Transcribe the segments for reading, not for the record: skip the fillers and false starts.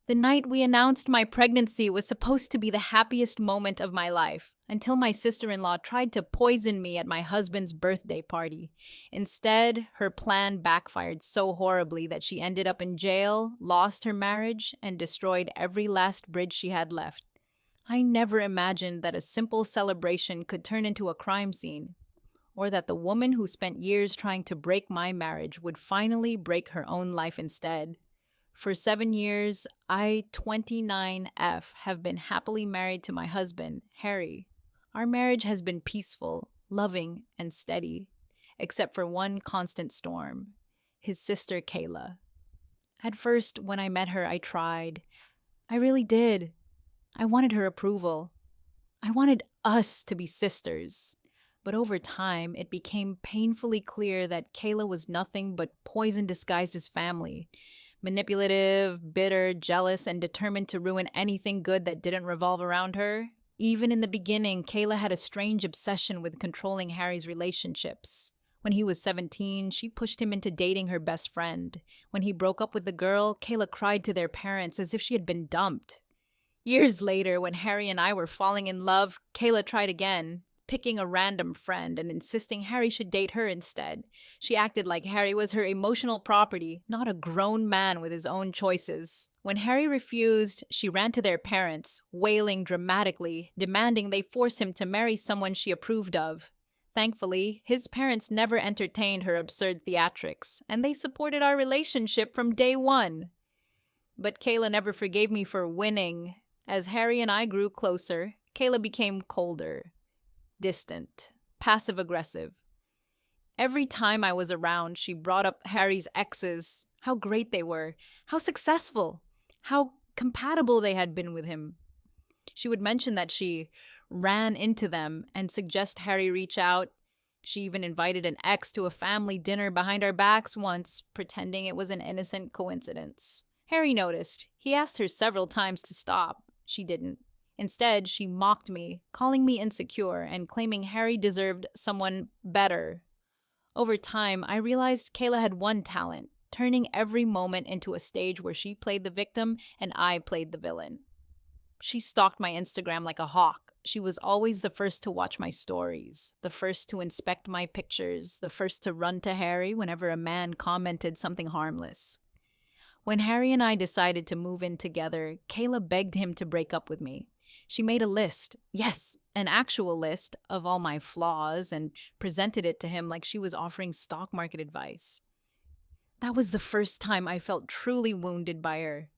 The night we announced my pregnancy was supposed to be the happiest moment of my life, until my sister-in-law tried to poison me at my husband's birthday party. Instead, her plan backfired so horribly that she ended up in jail, lost her marriage, and destroyed every last bridge she had left. I never imagined that a simple celebration could turn into a crime scene, or that the woman who spent years trying to break my marriage would finally break her own life instead. For 7 years, I, 29F, have been happily married to my husband, Harry. Our marriage has been peaceful, loving, and steady, except for one constant storm: his sister, Kayla. At first, when I met her, I tried. I really did. I wanted her approval. I wanted us to be sisters. But over time, it became painfully clear that Kayla was nothing but poison disguised as family. Manipulative, bitter, jealous, and determined to ruin anything good that didn't revolve around her. Even in the beginning, Kayla had a strange obsession with controlling Harry's relationships. When he was 17, she pushed him into dating her best friend. When he broke up with the girl, Kayla cried to their parents as if she had been dumped. Years later, when Harry and I were falling in love, Kayla tried again, picking a random friend and insisting Harry should date her instead. She acted like Harry was her emotional property, not a grown man with his own choices. When Harry refused, she ran to their parents, wailing dramatically, demanding they force him to marry someone she approved of. Thankfully, his parents never entertained her absurd theatrics, and they supported our relationship from day one. But Kayla never forgave me for winning. As Harry and I grew closer, Kayla became colder, distant, passive-aggressive. Every time I was around, she brought up Harry's exes, how great they were, how successful, how compatible they had been with him. She would mention that she ran into them and suggest Harry reach out. She even invited an ex to a family dinner behind our backs once, pretending it was an innocent coincidence. Harry noticed. He asked her several times to stop. She didn't. Instead, she mocked me, calling me insecure and claiming Harry deserved someone better. Over time, I realized Kayla had one talent: turning every moment into a stage where she played the victim and I played the villain. She stalked my Instagram like a hawk. She was always the first to watch my stories, the first to inspect my pictures, the first to run to Harry whenever a man commented something harmless. When Harry and I decided to move in together, Kayla begged him to break up with me. She made a list, yes, an actual list, of all my flaws and presented it to him like she was offering stock market advice. That was the first time I felt truly wounded by her.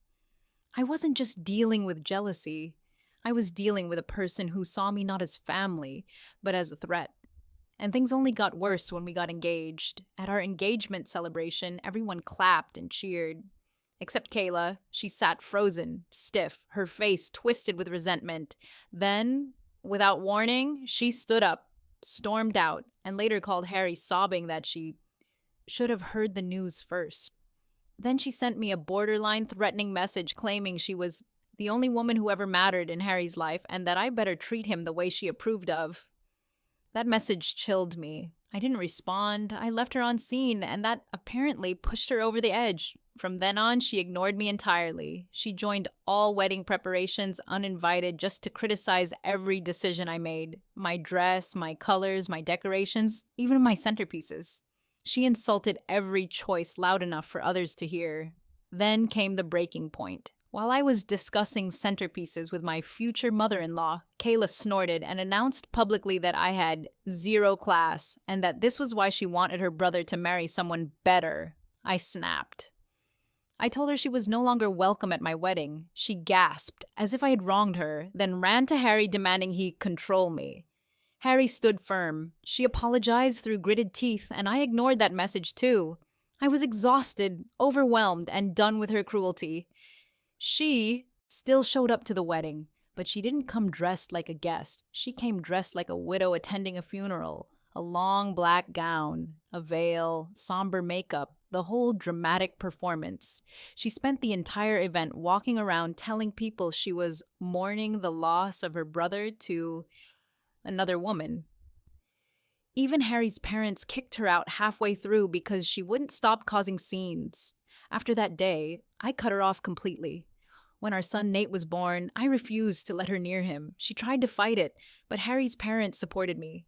I wasn't just dealing with jealousy. I was dealing with a person who saw me not as family, but as a threat. And things only got worse when we got engaged. At our engagement celebration, everyone clapped and cheered. Except Kayla. She sat frozen, stiff, her face twisted with resentment. Then, without warning, she stood up, stormed out, and later called Harry, sobbing that she should have heard the news first. Then she sent me a borderline threatening message claiming she was the only woman who ever mattered in Harry's life and that I better treat him the way she approved of. That message chilled me. I didn't respond. I left her on scene, and that apparently pushed her over the edge. From then on, she ignored me entirely. She joined all wedding preparations uninvited just to criticize every decision I made. My dress, my colors, my decorations, even my centerpieces. She insulted every choice loud enough for others to hear. Then came the breaking point. While I was discussing centerpieces with my future mother-in-law, Kayla snorted and announced publicly that I had zero class and that this was why she wanted her brother to marry someone better. I snapped. I told her she was no longer welcome at my wedding. She gasped, as if I had wronged her, then ran to Harry demanding he control me. Harry stood firm. She apologized through gritted teeth, and I ignored that message too. I was exhausted, overwhelmed, and done with her cruelty. She still showed up to the wedding, but she didn't come dressed like a guest. She came dressed like a widow attending a funeral. A long black gown, a veil, somber makeup, the whole dramatic performance. She spent the entire event walking around telling people she was mourning the loss of her brother to another woman. Even Harry's parents kicked her out halfway through because she wouldn't stop causing scenes. After that day, I cut her off completely. When our son Nate was born, I refused to let her near him. She tried to fight it, but Harry's parents supported me.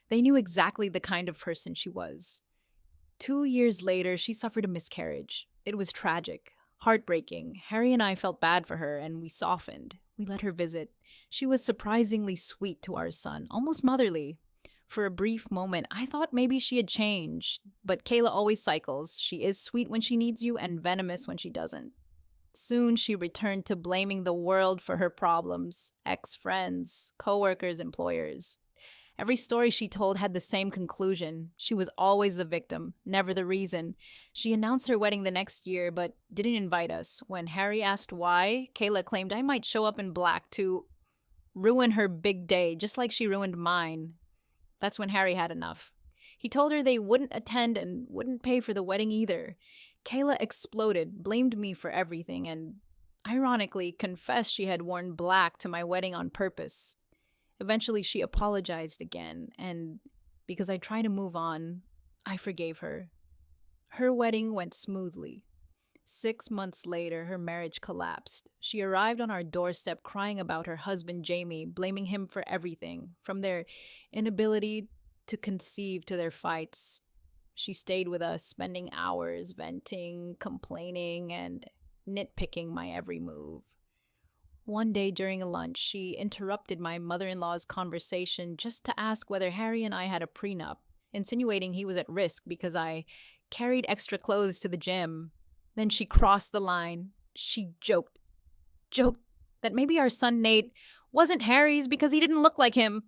They knew exactly the kind of person she was. 2 years later, she suffered a miscarriage. It was tragic, heartbreaking. Harry and I felt bad for her, and we softened. We let her visit. She was surprisingly sweet to our son, almost motherly. For a brief moment, I thought maybe she had changed, but Kayla always cycles. She is sweet when she needs you and venomous when she doesn't. Soon she returned to blaming the world for her problems, ex-friends, coworkers, employers. Every story she told had the same conclusion. She was always the victim, never the reason. She announced her wedding the next year, but didn't invite us. When Harry asked why, Kayla claimed I might show up in black to ruin her big day, just like she ruined mine. That's when Harry had enough. He told her they wouldn't attend and wouldn't pay for the wedding either. Kayla exploded, blamed me for everything, and ironically confessed she had worn black to my wedding on purpose. Eventually, she apologized again, and because I tried to move on, I forgave her. Her wedding went smoothly. 6 months later, her marriage collapsed. She arrived on our doorstep crying about her husband, Jamie, blaming him for everything, from their inability to conceive to their fights. She stayed with us, spending hours venting, complaining, and nitpicking my every move. One day during a lunch, she interrupted my mother-in-law's conversation just to ask whether Harry and I had a prenup, insinuating he was at risk because I carried extra clothes to the gym. Then she crossed the line. She joked that maybe our son Nate wasn't Harry's because he didn't look like him.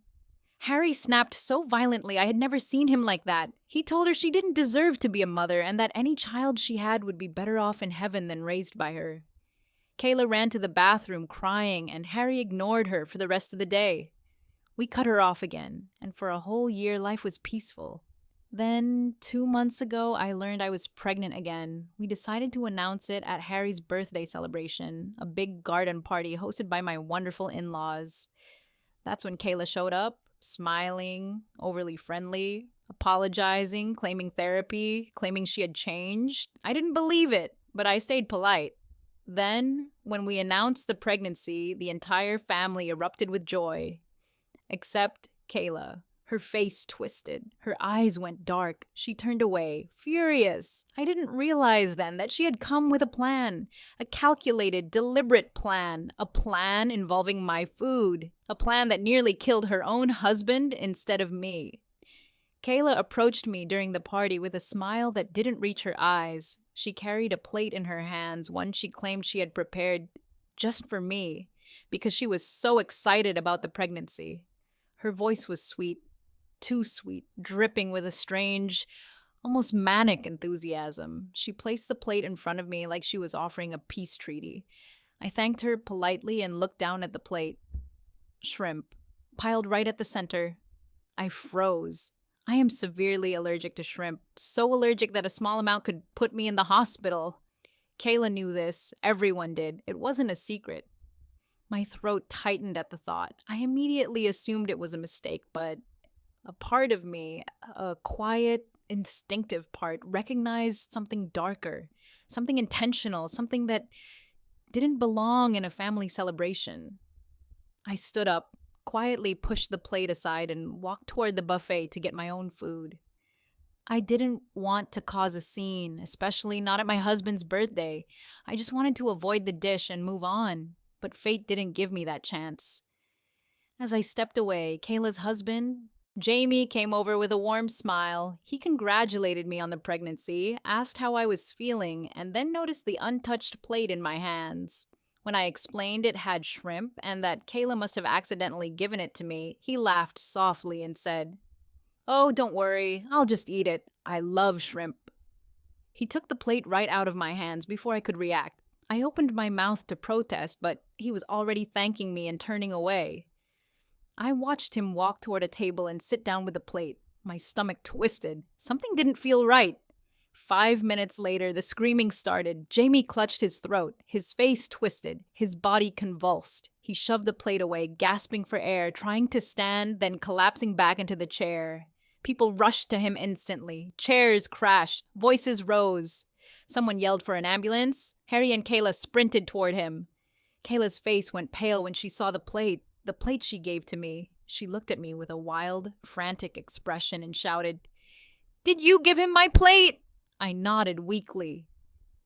Harry snapped so violently I had never seen him like that. He told her she didn't deserve to be a mother and that any child she had would be better off in heaven than raised by her. Kayla ran to the bathroom crying, and Harry ignored her for the rest of the day. We cut her off again, and for a whole year life was peaceful. Then, 2 months ago, I learned I was pregnant again. We decided to announce it at Harry's birthday celebration, a big garden party hosted by my wonderful in-laws. That's when Kayla showed up, smiling, overly friendly, apologizing, claiming therapy, claiming she had changed. I didn't believe it, but I stayed polite. Then, when we announced the pregnancy, the entire family erupted with joy. Except Kayla. Her face twisted. Her eyes went dark. She turned away, furious. I didn't realize then that she had come with a plan. A calculated, deliberate plan. A plan involving my food. A plan that nearly killed her own husband instead of me. Kayla approached me during the party with a smile that didn't reach her eyes. She carried a plate in her hands, one she claimed she had prepared just for me, because she was so excited about the pregnancy. Her voice was sweet, too sweet, dripping with a strange, almost manic enthusiasm. She placed the plate in front of me like she was offering a peace treaty. I thanked her politely and looked down at the plate. Shrimp, piled right at the center. I froze. I am severely allergic to shrimp, so allergic that a small amount could put me in the hospital. Kayla knew this. Everyone did. It wasn't a secret. My throat tightened at the thought. I immediately assumed it was a mistake, but a part of me, a quiet, instinctive part, recognized something darker, something intentional, something that didn't belong in a family celebration. I stood up, quietly pushed the plate aside, and walked toward the buffet to get my own food. I didn't want to cause a scene, especially not at my husband's birthday. I just wanted to avoid the dish and move on, but fate didn't give me that chance. As I stepped away, Kayla's husband, Jamie, came over with a warm smile. He congratulated me on the pregnancy, asked how I was feeling, and then noticed the untouched plate in my hands. When I explained it had shrimp and that Kayla must have accidentally given it to me, he laughed softly and said, "Oh, don't worry, I'll just eat it. I love shrimp." He took the plate right out of my hands before I could react. I opened my mouth to protest, but he was already thanking me and turning away. I watched him walk toward a table and sit down with the plate. My stomach twisted. Something didn't feel right. 5 minutes later, the screaming started. Jamie clutched his throat. His face twisted. His body convulsed. He shoved the plate away, gasping for air, trying to stand, then collapsing back into the chair. People rushed to him instantly. Chairs crashed. Voices rose. Someone yelled for an ambulance. Harry and Kayla sprinted toward him. Kayla's face went pale when she saw the plate she gave to me. She looked at me with a wild, frantic expression and shouted, "Did you give him my plate?" I nodded weakly.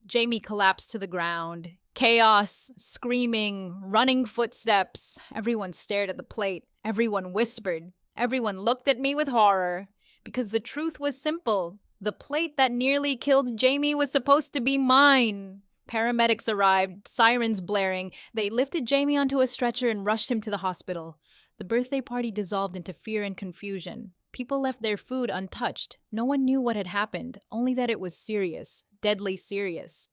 Jamie collapsed to the ground. Chaos, screaming, running footsteps. Everyone stared at the plate. Everyone whispered. Everyone looked at me with horror. Because the truth was simple. The plate that nearly killed Jamie was supposed to be mine. Paramedics arrived, sirens blaring. They lifted Jamie onto a stretcher and rushed him to the hospital. The birthday party dissolved into fear and confusion. People left their food untouched. No one knew what had happened, only that it was serious, deadly serious.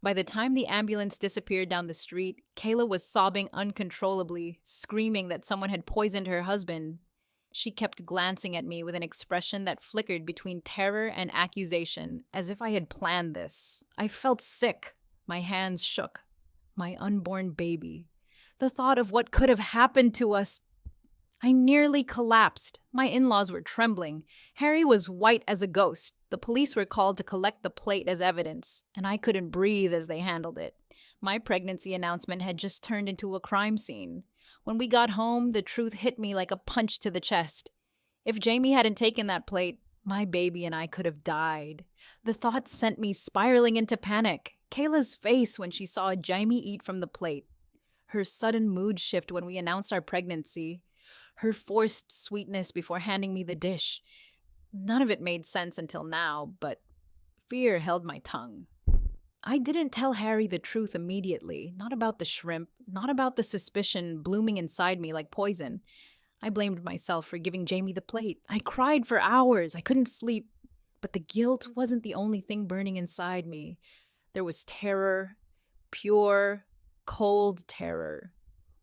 By the time the ambulance disappeared down the street, Kayla was sobbing uncontrollably, screaming that someone had poisoned her husband. She kept glancing at me with an expression that flickered between terror and accusation, as if I had planned this. I felt sick. My hands shook. My unborn baby. The thought of what could have happened to us. I nearly collapsed. My in-laws were trembling. Harry was white as a ghost. The police were called to collect the plate as evidence, and I couldn't breathe as they handled it. My pregnancy announcement had just turned into a crime scene. When we got home, the truth hit me like a punch to the chest. If Jamie hadn't taken that plate, my baby and I could have died. The thought sent me spiraling into panic. Kayla's face when she saw Jamie eat from the plate. Her sudden mood shift when we announced our pregnancy. Her forced sweetness before handing me the dish. None of it made sense until now, but fear held my tongue. I didn't tell Harry the truth immediately, not about the shrimp, not about the suspicion blooming inside me like poison. I blamed myself for giving Jamie the plate. I cried for hours. I couldn't sleep. But the guilt wasn't the only thing burning inside me. There was terror, pure, cold terror.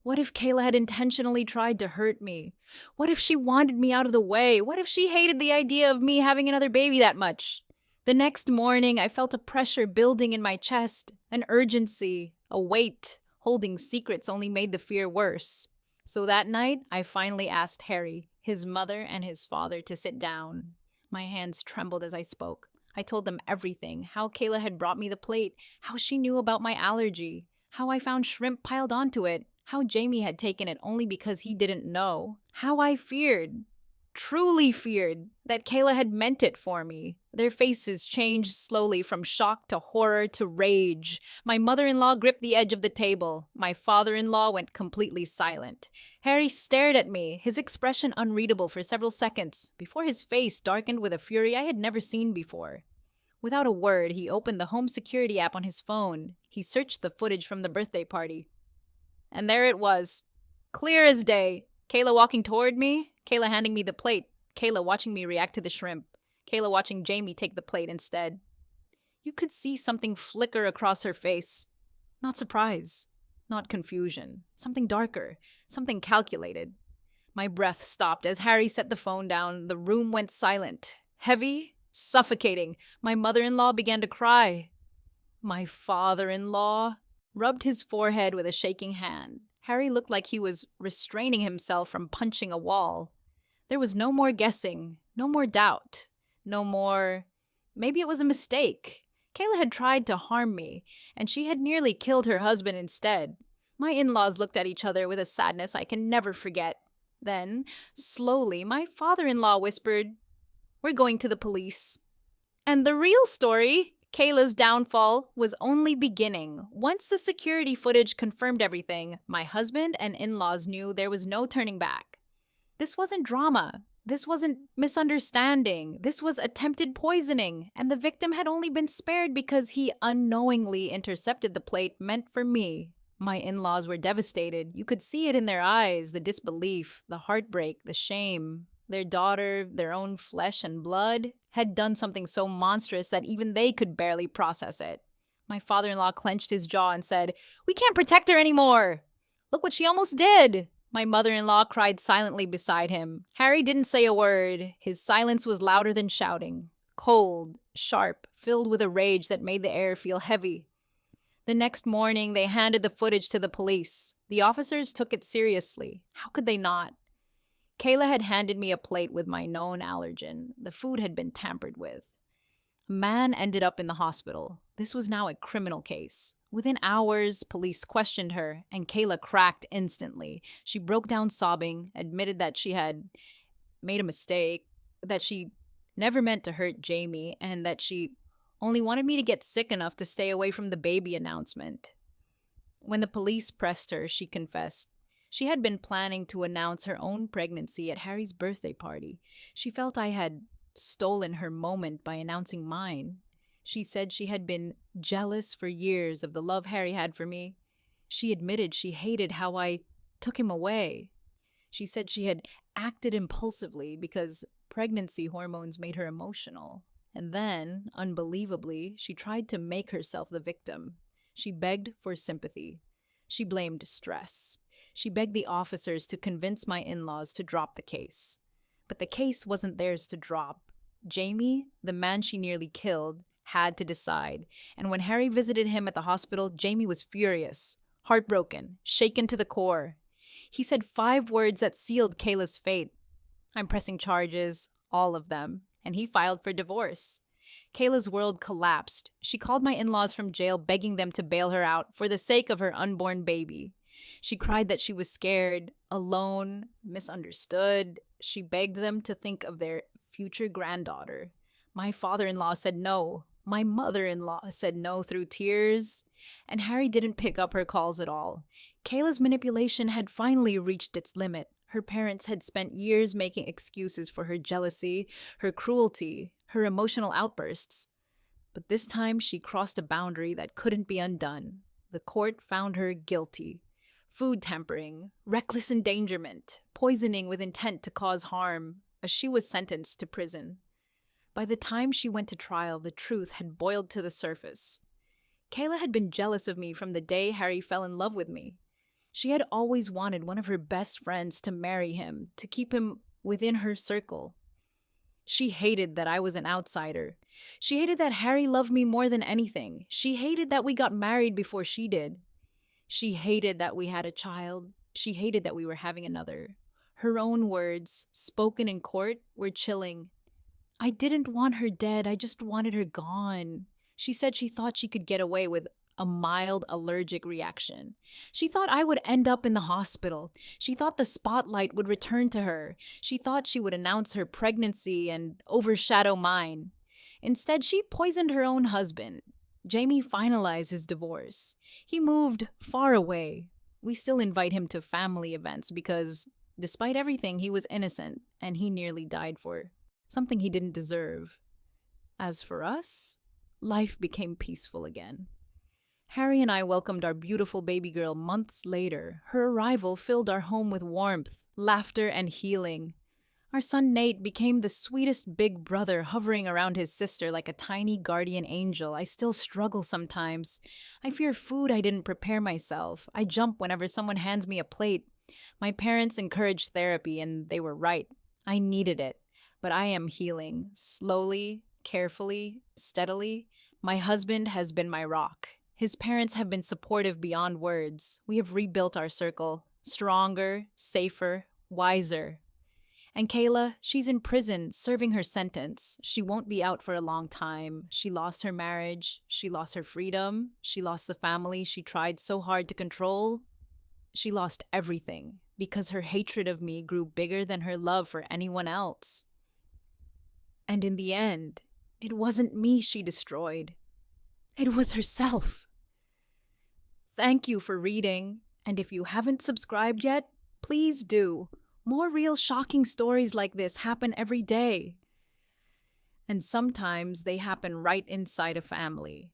What if Kayla had intentionally tried to hurt me? What if she wanted me out of the way? What if she hated the idea of me having another baby that much? The next morning, I felt a pressure building in my chest, an urgency, a weight. Holding secrets only made the fear worse. So that night, I finally asked Harry, his mother, and his father to sit down. My hands trembled as I spoke. I told them everything, how Kayla had brought me the plate, how she knew about my allergy, how I found shrimp piled onto it, how Jamie had taken it only because he didn't know, how I feared, truly feared, that Kayla had meant it for me. Their faces changed slowly from shock to horror to rage. My mother-in-law gripped the edge of the table. My father-in-law went completely silent. Harry stared at me, his expression unreadable for several seconds, before his face darkened with a fury I had never seen before. Without a word, he opened the home security app on his phone. He searched the footage from the birthday party. And there it was, clear as day. Kayla walking toward me, Kayla handing me the plate, Kayla watching me react to the shrimp, Kayla watching Jamie take the plate instead. You could see something flicker across her face. Not surprise, not confusion, something darker, something calculated. My breath stopped as Harry set the phone down. The room went silent, heavy, suffocating. My mother-in-law began to cry. My father-in-law rubbed his forehead with a shaking hand. Harry looked like he was restraining himself from punching a wall. There was no more guessing, no more doubt, no more, maybe it was a mistake. Kayla had tried to harm me, and she had nearly killed her husband instead. My in-laws looked at each other with a sadness I can never forget. Then, slowly, my father-in-law whispered, "We're going to the police." And the real story, Kayla's downfall, was only beginning. Once the security footage confirmed everything, my husband and in-laws knew there was no turning back. This wasn't drama. This wasn't misunderstanding. This was attempted poisoning, and the victim had only been spared because he unknowingly intercepted the plate meant for me. My in-laws were devastated. You could see it in their eyes, the disbelief, the heartbreak, the shame. Their daughter, their own flesh and blood, had done something so monstrous that even they could barely process it. My father-in-law clenched his jaw and said, "We can't protect her anymore. Look what she almost did." My mother-in-law cried silently beside him. Harry didn't say a word. His silence was louder than shouting. Cold, sharp, filled with a rage that made the air feel heavy. The next morning, they handed the footage to the police. The officers took it seriously. How could they not? Kayla had handed me a plate with my known allergen. The food had been tampered with. A man ended up in the hospital. This was now a criminal case. Within hours, police questioned her, and Kayla cracked instantly. She broke down sobbing, admitted that she had made a mistake, that she never meant to hurt Jamie, and that she only wanted me to get sick enough to stay away from the baby announcement. When the police pressed her, she confessed. She had been planning to announce her own pregnancy at Harry's birthday party. She felt I had stolen her moment by announcing mine. She said she had been jealous for years of the love Harry had for me. She admitted she hated how I took him away. She said she had acted impulsively because pregnancy hormones made her emotional. And then, unbelievably, she tried to make herself the victim. She begged for sympathy. She blamed stress. She begged the officers to convince my in-laws to drop the case. But the case wasn't theirs to drop. Jamie, the man she nearly killed, had to decide. And when Harry visited him at the hospital, Jamie was furious, heartbroken, shaken to the core. He said 5 words that sealed Kayla's fate. I'm pressing charges, all of them, and he filed for divorce. Kayla's world collapsed. She called my in-laws from jail, begging them to bail her out for the sake of her unborn baby. She cried that she was scared, alone, misunderstood. She begged them to think of their future granddaughter. My father-in-law said no. My mother-in-law said no through tears. And Harry didn't pick up her calls at all. Kayla's manipulation had finally reached its limit. Her parents had spent years making excuses for her jealousy, her cruelty, her emotional outbursts. But this time she crossed a boundary that couldn't be undone. The court found her guilty. Food tampering, reckless endangerment, poisoning with intent to cause harm, as she was sentenced to prison. By the time she went to trial, the truth had boiled to the surface. Kayla had been jealous of me from the day Harry fell in love with me. She had always wanted one of her best friends to marry him, to keep him within her circle. She hated that I was an outsider. She hated that Harry loved me more than anything. She hated that we got married before she did. She hated that we had a child. She hated that we were having another. Her own words, spoken in court, were chilling. I didn't want her dead, I just wanted her gone. She said she thought she could get away with a mild allergic reaction. She thought I would end up in the hospital. She thought the spotlight would return to her. She thought she would announce her pregnancy and overshadow mine. Instead, she poisoned her own husband. Jamie finalized his divorce. He moved far away. We still invite him to family events because, despite everything, he was innocent and he nearly died for something he didn't deserve. As for us, life became peaceful again. Harry and I welcomed our beautiful baby girl months later. Her arrival filled our home with warmth, laughter, and healing. Our son Nate became the sweetest big brother, hovering around his sister like a tiny guardian angel. I still struggle sometimes. I fear food I didn't prepare myself. I jump whenever someone hands me a plate. My parents encouraged therapy, and they were right. I needed it. But I am healing, slowly, carefully, steadily. My husband has been my rock. His parents have been supportive beyond words. We have rebuilt our circle, stronger, safer, wiser. And Kayla, she's in prison, serving her sentence. She won't be out for a long time. She lost her marriage. She lost her freedom. She lost the family she tried so hard to control. She lost everything because her hatred of me grew bigger than her love for anyone else. And in the end, it wasn't me she destroyed. It was herself. Thank you for reading, and if you haven't subscribed yet, please do. More real shocking stories like this happen every day. And sometimes they happen right inside a family.